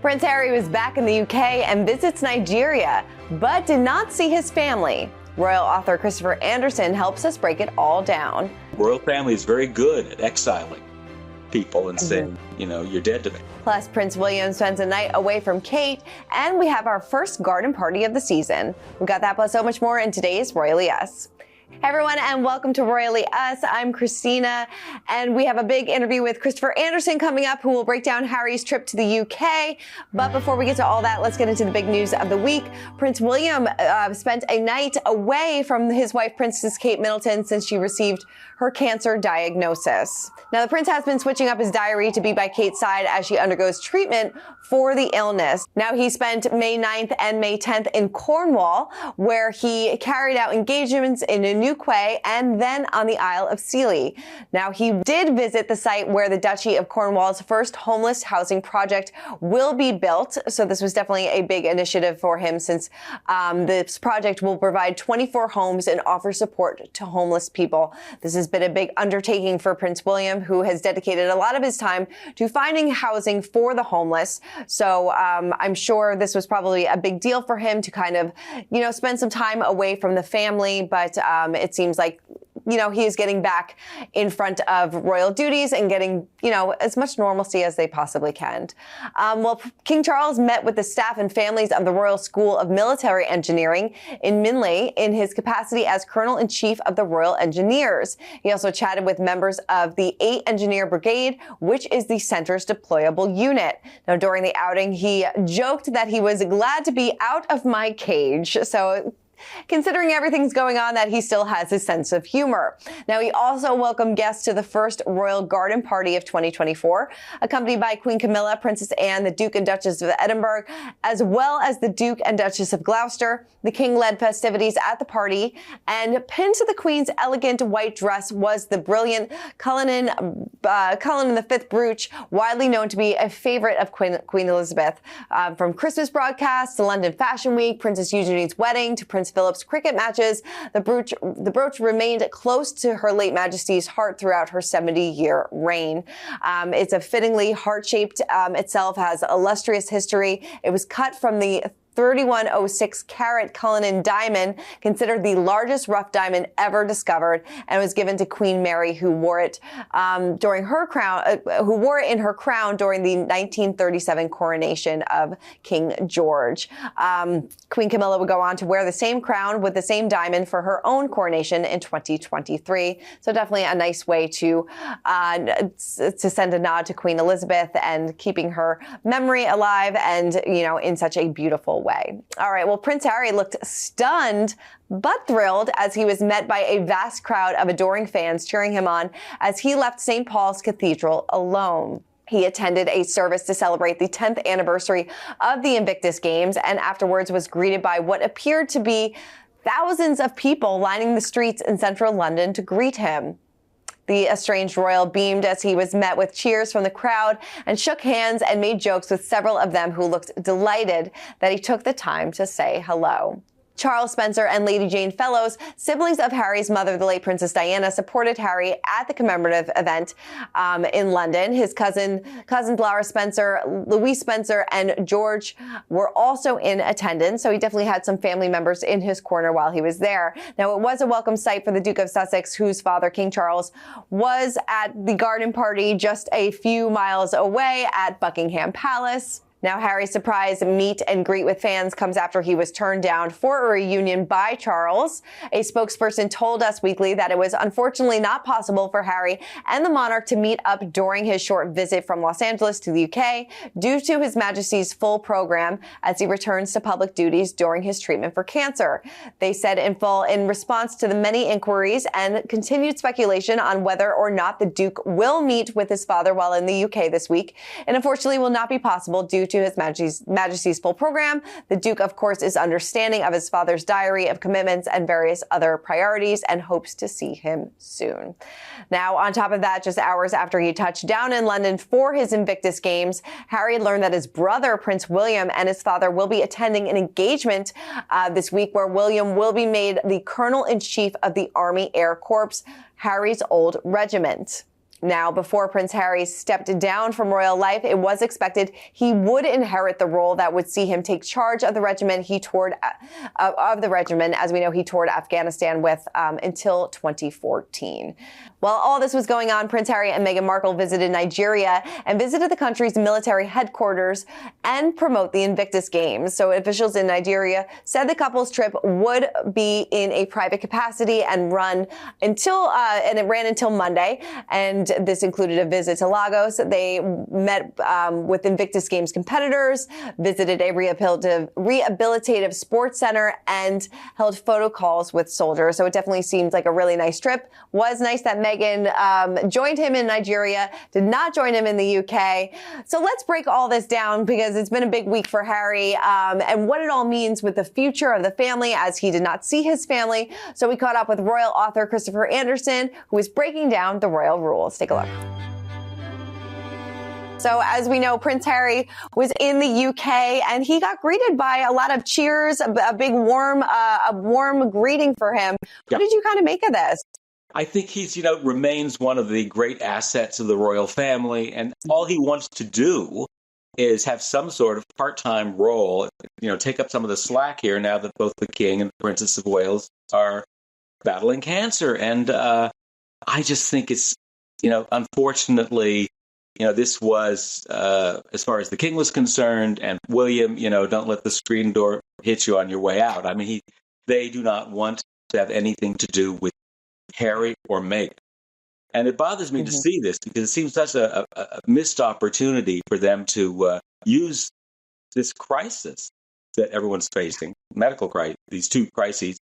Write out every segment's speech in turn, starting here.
Prince Harry was back in the UK and visits Nigeria, but did not see his family. Royal author Christopher Anderson helps us break it all down. Royal family is very good at exiling people and saying, you're dead to me. Plus, Prince William spends a night away from Kate, and we have our first garden party of the season. We've got that plus so much more in today's Royally Us. Hey everyone, and welcome to Royally Us. I'm Christina, and we have a big interview with Christopher Anderson coming up, who will break down Harry's trip to the UK. But before we get to all that, let's get into the big news of the week. Prince William spent a night away from his wife, Princess Kate Middleton, since she received her cancer diagnosis. Now, the prince has been switching up his diary to be by Kate's side as she undergoes treatment for the illness. Now, he spent May 9th and May 10th in Cornwall, where he carried out engagements in Newquay and then on the Isle of Scilly. Now, he did visit the site where the Duchy of Cornwall's first homeless housing project will be built. So this was definitely a big initiative for him, since this project will provide 24 homes and offer support to homeless people. This has been a big undertaking for Prince William, who has dedicated a lot of his time to finding housing for the homeless. So I'm sure this was probably a big deal for him to kind of, spend some time away from the family. But it seems like, he is getting back in front of royal duties and getting, as much normalcy as they possibly can. Well, King Charles met with the staff and families of the Royal School of Military Engineering in Minley in his capacity as Colonel-in-Chief of the Royal Engineers. He also chatted with members of the 8th Engineer Brigade, which is the center's deployable unit. Now, during the outing, he joked that he was glad to be out of my cage. So, considering everything's going on, that he still has his sense of humor. Now, he also welcomed guests to the first royal garden party of 2024, accompanied by Queen Camilla, Princess Anne, the Duke and Duchess of Edinburgh, as well as the Duke and Duchess of Gloucester. The king led festivities at the party, and pinned to the Queen's elegant white dress was the brilliant Cullinan V brooch, widely known to be a favorite of Queen Elizabeth. From Christmas broadcasts to London Fashion Week, Princess Eugenie's wedding to Prince Philip's cricket matches, the brooch remained close to Her late Majesty's heart throughout her 70-year reign. It's a fittingly heart-shaped itself, has illustrious history. It was cut from the 3106 carat Cullinan diamond, considered the largest rough diamond ever discovered, and was given to Queen Mary, who wore it in her crown during the 1937 coronation of King George. Queen Camilla would go on to wear the same crown with the same diamond for her own coronation in 2023. So definitely a nice way to send a nod to Queen Elizabeth and keeping her memory alive, and in such a beautiful way. All right, well, Prince Harry looked stunned but thrilled as he was met by a vast crowd of adoring fans cheering him on as he left St. Paul's Cathedral alone. He attended a service to celebrate the 10th anniversary of the Invictus Games, and afterwards was greeted by what appeared to be thousands of people lining the streets in central London to greet him. The estranged royal beamed as he was met with cheers from the crowd and shook hands and made jokes with several of them, who looked delighted that he took the time to say hello. Charles Spencer and Lady Jane Fellows, siblings of Harry's mother, the late Princess Diana, supported Harry at the commemorative event in London. His cousins Laura Spencer, Louise Spencer, and George were also in attendance, so he definitely had some family members in his corner while he was there. Now, it was a welcome sight for the Duke of Sussex, whose father, King Charles, was at the garden party just a few miles away at Buckingham Palace. Now, Harry's surprise meet and greet with fans comes after he was turned down for a reunion by Charles. A spokesperson told Us Weekly that it was unfortunately not possible for Harry and the monarch to meet up during his short visit from Los Angeles to the UK due to His Majesty's full program as he returns to public duties during his treatment for cancer. They said in full, in response to the many inquiries and continued speculation on whether or not the Duke will meet with his father while in the UK this week, and unfortunately will not be possible due to His Majesty's full program. The Duke, of course, is understanding of his father's diary of commitments and various other priorities and hopes to see him soon. Now, on top of that, just hours after he touched down in London for his Invictus Games, Harry learned that his brother, Prince William, and his father will be attending an engagement this week where William will be made the Colonel-in-Chief of the Army Air Corps, Harry's old regiment. Now, before Prince Harry stepped down from royal life, it was expected he would inherit the role that would see him take charge of the regiment he toured as we know he toured Afghanistan with until 2014. While all this was going on, Prince Harry and Meghan Markle visited Nigeria and visited the country's military headquarters and promote the Invictus Games. So officials in Nigeria said the couple's trip would be in a private capacity and it ran until Monday. And this included a visit to Lagos. They met with Invictus Games competitors, visited a rehabilitative sports center, and held photo calls with soldiers. So it definitely seems like a really nice trip. Was nice that Meghan joined him in Nigeria, did not join him in the UK. So let's break all this down because it's been a big week for Harry and what it all means with the future of the family as he did not see his family. So we caught up with royal author Christopher Anderson, who is breaking down the royal rules. Take a look. So as we know, Prince Harry was in the UK and he got greeted by a lot of cheers, a big warm greeting for him. What did you kind of make of this? I think he's, remains one of the great assets of the royal family. And all he wants to do is have some sort of part-time role, take up some of the slack here now that both the King and the Princess of Wales are battling cancer. And I just think it's, unfortunately, this was, as far as the King was concerned, and William, don't let the screen door hit you on your way out. I mean, they do not want to have anything to do with Harry or Meghan. And it bothers me to see this because it seems such a missed opportunity for them to use this crisis that everyone's facing, medical crisis, these two crises,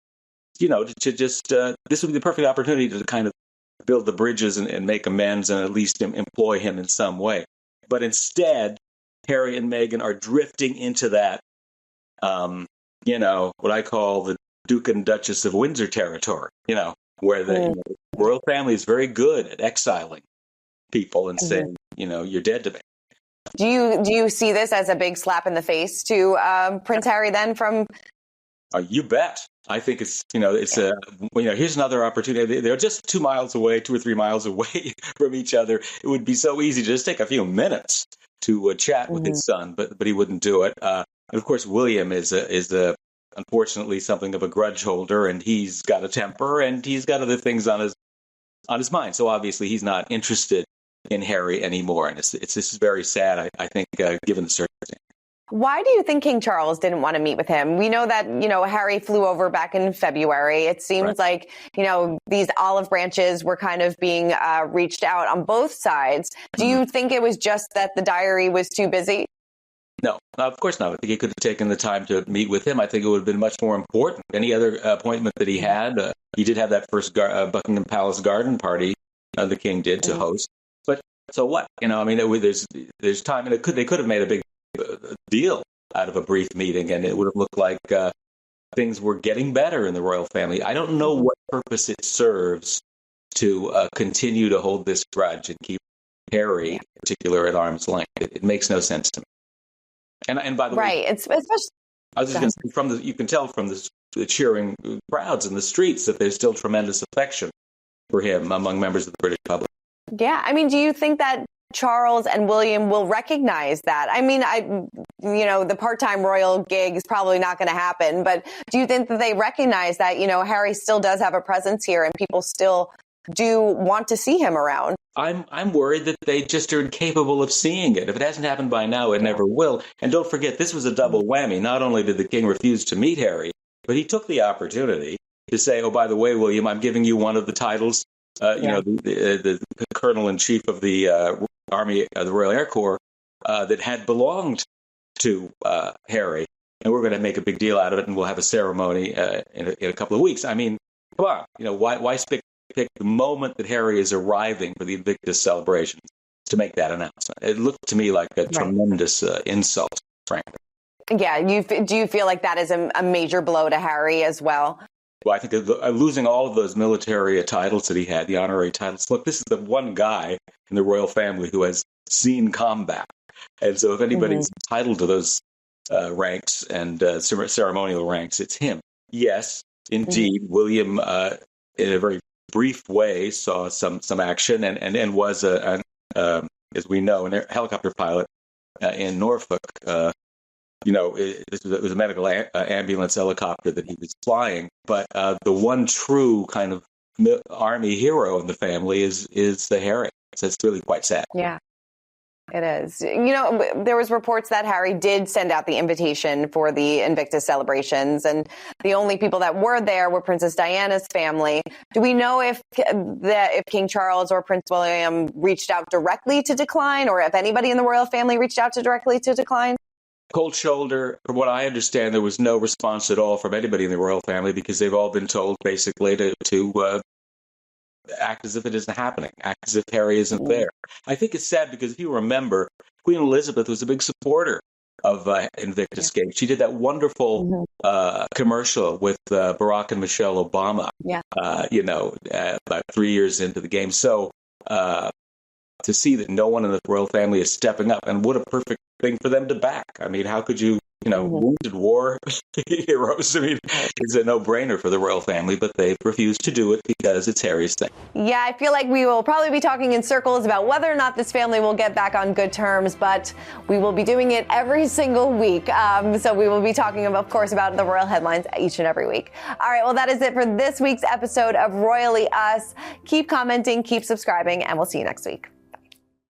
to just, this would be the perfect opportunity to kind of build the bridges and make amends and at least employ him in some way. But instead, Harry and Meghan are drifting into that, what I call the Duke and Duchess of Windsor territory, where the royal family is very good at exiling people and saying, you're dead to me. Do you see this as a big slap in the face to Prince Harry then from? You bet. I think it's, here's another opportunity. They're just 2 or 3 miles away from each other. It would be so easy to just take a few minutes to chat with his son, but he wouldn't do it. And of course, William is unfortunately something of a grudge holder, and he's got a temper and he's got other things on his mind. So obviously he's not interested in Harry anymore. And this is very sad, I think, given the circumstances. Why do you think King Charles didn't want to meet with him? We know that, Harry flew over back in February. It seems like, these olive branches were kind of being reached out on both sides. Do you think it was just that the diary was too busy? No, of course not. I think he could have taken the time to meet with him. I think it would have been much more important. Any other appointment that he had, he did have that first Buckingham Palace garden party the King did to host. But so what? There's time, and they could have made a big deal out of a brief meeting, and it would have looked like things were getting better in the royal family. I don't know what purpose it serves to continue to hold this grudge and keep Harry, in particular, at arm's length. It makes no sense to me. And by the way, it's especially. I was just going to say, you can tell from the cheering crowds in the streets that there's still tremendous affection for him among members of the British public. Yeah, do you think that Charles and William will recognize that? The part-time royal gig is probably not going to happen, but do you think that they recognize that, Harry still does have a presence here and people still do want to see him around? I'm worried that they just are incapable of seeing it. If it hasn't happened by now, it never will. And don't forget, this was a double whammy. Not only did the King refuse to meet Harry, but he took the opportunity to say, oh, by the way, William, I'm giving you one of the titles, the Colonel-in-Chief of the Army, the Royal Air Corps, that had belonged to Harry. And we're going to make a big deal out of it, and we'll have a ceremony in a couple of weeks. Come on. Why pick the moment that Harry is arriving for the Invictus celebration to make that announcement? It looked to me like a tremendous insult, frankly. Yeah, do you feel like that is a major blow to Harry as well? Well, I think losing all of those military titles that he had, the honorary titles. Look, this is the one guy in the royal family who has seen combat. And so if anybody's entitled to those ranks and ceremonial ranks, it's him. Yes, indeed, William, in a very brief way saw some action and was as we know, a helicopter pilot in Norfolk. It was a medical ambulance helicopter that he was flying. But the one true kind of Army hero in the family is the Harry. So it's really quite sad. Yeah. It is. There was reports that Harry did send out the invitation for the Invictus celebrations, and the only people that were there were Princess Diana's family. Do we know if King Charles or Prince William reached out directly to decline, or if anybody in the royal family reached out directly to decline? Cold shoulder. From what I understand, there was no response at all from anybody in the royal family because they've all been told basically to act as if it isn't happening, act as if Harry isn't there. I think it's sad because if you remember, Queen Elizabeth was a big supporter of Invictus Games. She did that wonderful commercial with Barack and Michelle Obama, about 3 years into the game. So to see that no one in the royal family is stepping up, and what a perfect thing for them to back. I mean, how could you, wounded war heroes? I mean, it's a no-brainer for the royal family, but they've refused to do it because it's Harry's thing. Yeah, I feel like we will probably be talking in circles about whether or not this family will get back on good terms, but we will be doing it every single week. So we will be talking, of course, about the royal headlines each and every week. All right, well, that is it for this week's episode of Royally Us. Keep commenting, keep subscribing, and we'll see you next week.